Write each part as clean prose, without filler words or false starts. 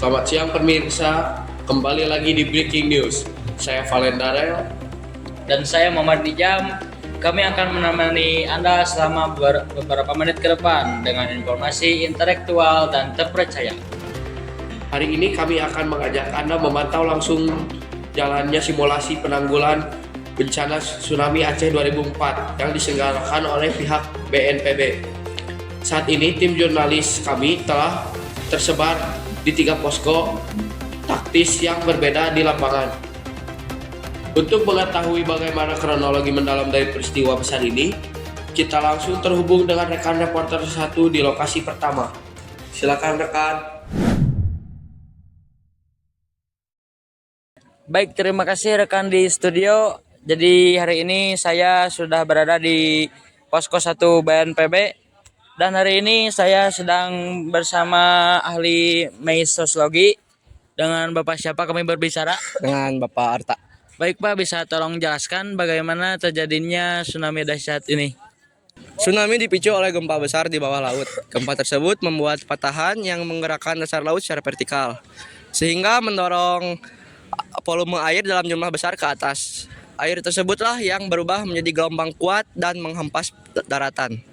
Selamat siang pemirsa, kembali lagi di Breaking News. Saya Valen Darel. Dan saya Muhammad Nijam. Kami akan menemani Anda selama beberapa menit ke depan dengan informasi intelektual dan terpercaya. Hari ini kami akan mengajak Anda memantau langsung jalannya simulasi penanggulan bencana tsunami Aceh 2004 yang diselenggarakan oleh pihak BNPB. Saat ini tim jurnalis kami telah tersebar di 3 posko taktis yang berbeda di lapangan. Untuk mengetahui bagaimana kronologi mendalam dari peristiwa besar ini, kita langsung terhubung dengan rekan reporter 1 di lokasi pertama. Silakan rekan. Baik, terima kasih rekan di studio. Jadi hari ini saya sudah berada di posko 1 BNPB. Dan hari ini saya sedang bersama ahli meteorologi. Dengan Bapak siapa kami berbicara? Dengan Bapak Arta. Baik Pak, bisa tolong jelaskan bagaimana terjadinya tsunami dahsyat ini? Tsunami dipicu oleh gempa besar di bawah laut. Gempa tersebut membuat patahan yang menggerakkan dasar laut secara vertikal, sehingga mendorong volume air dalam jumlah besar ke atas. Air tersebutlah yang berubah menjadi gelombang kuat dan menghempas daratan.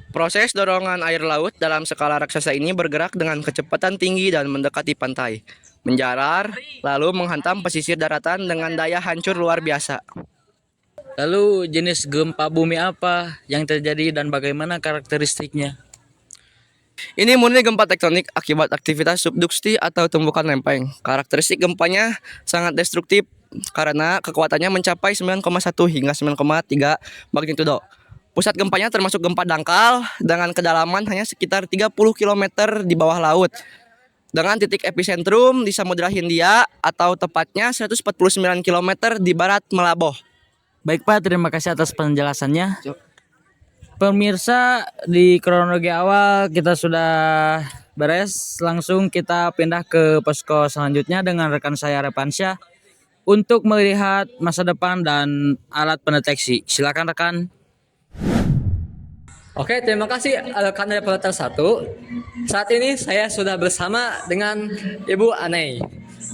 Proses dorongan air laut dalam skala raksasa ini bergerak dengan kecepatan tinggi dan mendekati pantai, menjalar, lalu menghantam pesisir daratan dengan daya hancur luar biasa. Lalu jenis gempa bumi apa yang terjadi dan bagaimana karakteristiknya? Ini murni gempa tektonik akibat aktivitas subduksi atau tumbukan lempeng. Karakteristik gempanya sangat destruktif karena kekuatannya mencapai 9,1 hingga 9,3 magnitudo. Pusat gempanya termasuk gempa dangkal dengan kedalaman hanya sekitar 30 km di bawah laut, dengan titik epicentrum di Samudra Hindia atau tepatnya 149 km di barat Melaboh. Baik Pak, terima kasih atas penjelasannya. Pemirsa, di kronologi awal kita sudah beres. Langsung kita pindah ke posko selanjutnya dengan rekan saya Repansyah untuk melihat masa depan dan alat pendeteksi. Silakan rekan. Oke, terima kasih rekan reporter 1. Saat ini saya sudah bersama dengan Ibu Anei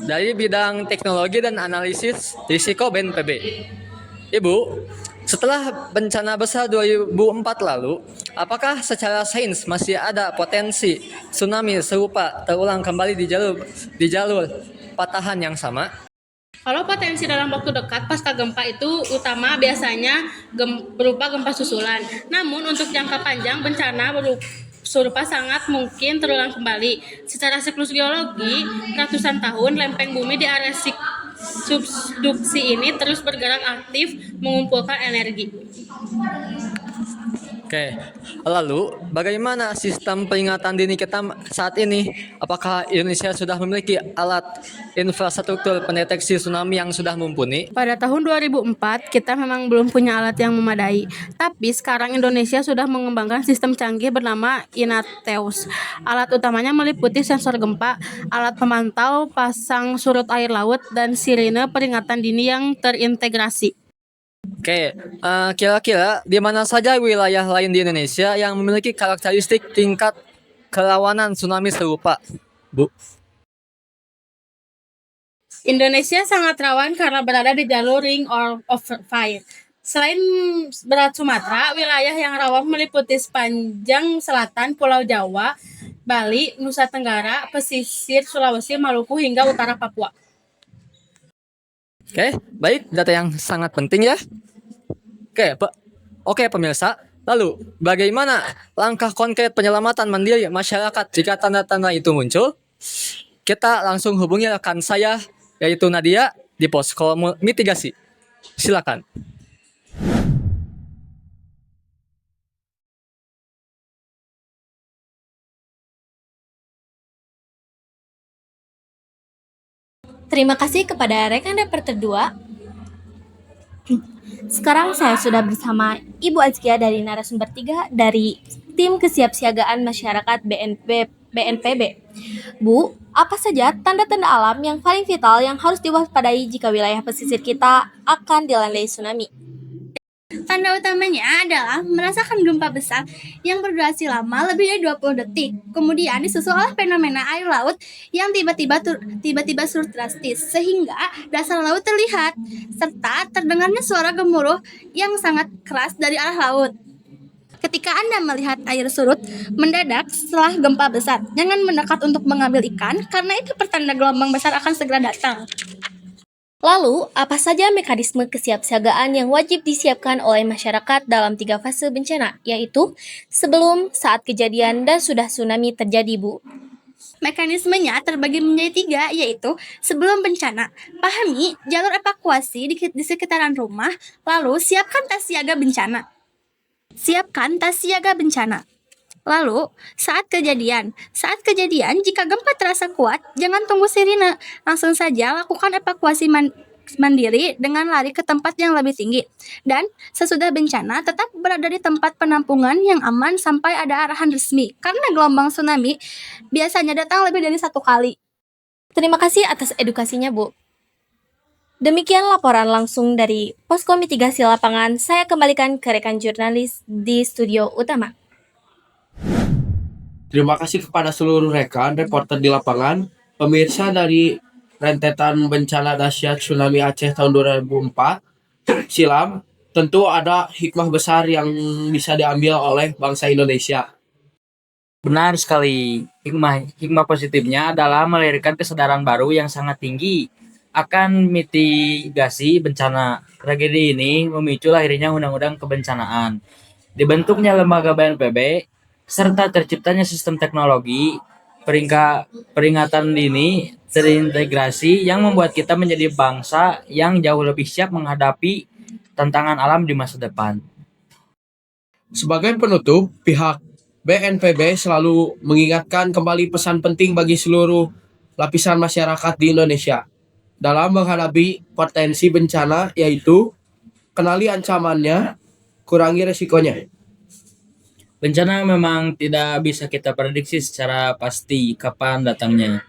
dari bidang teknologi dan analisis risiko BNPB. Ibu, setelah bencana besar 2004 lalu, apakah secara sains masih ada potensi tsunami serupa terulang kembali di jalur patahan yang sama? Kalau potensi dalam waktu dekat pasca gempa itu utama biasanya berupa gempa susulan. Namun untuk jangka panjang bencana serupa sangat mungkin terulang kembali. Secara siklus geologi, ratusan tahun lempeng bumi di area subduksi ini terus bergerak aktif mengumpulkan energi. Oke, lalu bagaimana sistem peringatan dini kita saat ini? Apakah Indonesia sudah memiliki alat infrastruktur pendeteksi tsunami yang sudah mumpuni? Pada tahun 2004, kita memang belum punya alat yang memadai. Tapi sekarang Indonesia sudah mengembangkan sistem canggih bernama Inateus. Alat utamanya meliputi sensor gempa, alat pemantau pasang surut air laut, dan sirine peringatan dini yang terintegrasi. Oke, kira-kira di mana saja wilayah lain di Indonesia yang memiliki karakteristik tingkat kerawanan tsunami serupa, Bu? Indonesia sangat rawan karena berada di jalur Ring of Fire. Selain berat Sumatera, wilayah yang rawan meliputi sepanjang selatan Pulau Jawa, Bali, Nusa Tenggara, pesisir Sulawesi, Maluku, hingga utara Papua. Oke, baik, data yang sangat penting ya. Oke, pemirsa. Lalu, bagaimana langkah konkret penyelamatan mandiri masyarakat jika tanda-tanda itu muncul? Kita langsung hubungi rekan saya, yaitu Nadia, di posko mitigasi. Silakan. Terima kasih kepada rekan reporter 2. Sekarang saya sudah bersama Ibu Azkia dari narasumber 3 dari tim kesiapsiagaan masyarakat BNPB. Bu, apa saja tanda-tanda alam yang paling vital yang harus diwaspadai jika wilayah pesisir kita akan dilandai tsunami? Tanda utamanya adalah merasakan gempa besar yang berdurasi lama lebih dari 20 detik. Kemudian disusul oleh fenomena air laut yang tiba-tiba surut drastis sehingga dasar laut terlihat serta terdengarnya suara gemuruh yang sangat keras dari arah laut. Ketika Anda melihat air surut mendadak setelah gempa besar, jangan mendekat untuk mengambil ikan karena itu pertanda gelombang besar akan segera datang. Lalu, apa saja mekanisme kesiapsiagaan yang wajib disiapkan oleh masyarakat dalam 3 fase bencana, yaitu sebelum, saat kejadian, dan sudah tsunami terjadi, Bu? Mekanismenya terbagi menjadi 3, yaitu sebelum bencana. Pahami jalur evakuasi di sekitaran rumah, lalu siapkan tas siaga bencana. Lalu, saat kejadian, jika gempa terasa kuat, jangan tunggu sirine. Langsung saja lakukan evakuasi mandiri dengan lari ke tempat yang lebih tinggi. Dan sesudah bencana, tetap berada di tempat penampungan yang aman sampai ada arahan resmi. Karena gelombang tsunami biasanya datang lebih dari 1 kali. Terima kasih atas edukasinya, Bu. Demikian laporan langsung dari Posko Mitigasi Lapangan. Saya kembalikan ke rekan jurnalis di studio utama. Terima kasih kepada seluruh rekan reporter di lapangan, pemirsa dari rentetan bencana dahsyat tsunami Aceh tahun 2004 silam. Tentu ada hikmah besar yang bisa diambil oleh bangsa Indonesia. Benar sekali. Hikmah positifnya adalah melahirkan kesadaran baru yang sangat tinggi akan mitigasi bencana. Tragedi ini memicu lahirnya Undang-Undang Kebencanaan, dibentuknya lembaga BNPB, serta terciptanya sistem teknologi peringatan dini terintegrasi yang membuat kita menjadi bangsa yang jauh lebih siap menghadapi tantangan alam di masa depan. Sebagai penutup, pihak BNPB selalu mengingatkan kembali pesan penting bagi seluruh lapisan masyarakat di Indonesia dalam menghadapi potensi bencana, yaitu kenali ancamannya, kurangi resikonya. Bencana memang tidak bisa kita prediksi secara pasti kapan datangnya.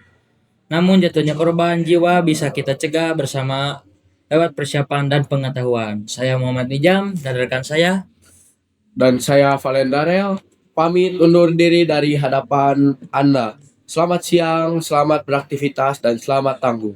Namun jatuhnya korban jiwa bisa kita cegah bersama lewat persiapan dan pengetahuan. Saya Muhammad Nijam dan rekan saya. Dan saya Valen Darel, pamit undur diri dari hadapan Anda. Selamat siang, selamat beraktivitas, dan selamat tangguh.